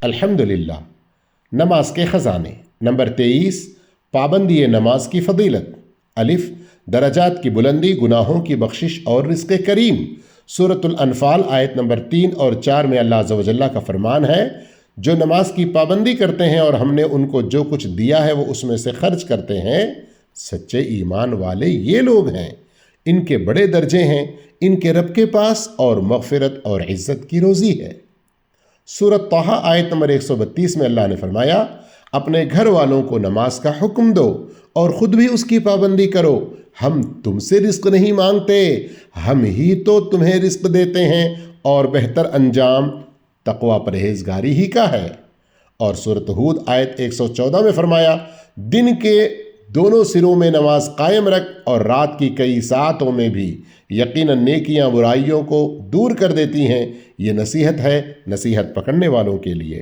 अल्हम्दुलिल्लाह। नमाज के ख़जाने। नंबर 23, पाबंदी नमाज की फजीलत। अलिफ, दरजात की बुलंदी, गुनाहों की बख्शिश और रिज़्क़ करीम। सूरतुल अनफाल आयत नंबर 3 और 4 में अल्लाह अज़्ज़ व जल्ला का फरमान है, जो नमाज की पाबंदी करते हैं और हमने उनको जो कुछ दिया है वो उसमें से खर्च करते हैं, सच्चे ईमान वाले ये लोग हैं, इनके बड़े दर्जे हैं इनके रब के पास और मग़फ़िरत और इज़्ज़त की रोज़ी है। सूरत ताहा आयत नंबर 132 में अल्लाह ने फरमाया, अपने घर वालों को नमाज का हुक्म दो और ख़ुद भी उसकी पाबंदी करो। हम तुमसे रिज़्क़ नहीं मांगते, हम ही तो तुम्हें रिज़्क़ देते हैं और बेहतर अंजाम तक़वा परहेज़गारी ही का है। और सूरत हूद आयत 114 में फरमाया, दिन के दोनों सिरों में नमाज कायम रख और रात की कई सातों में भी, यकीनन नेकियां बुराइयों को दूर कर देती हैं। ये नसीहत है नसीहत पकड़ने वालों के लिए।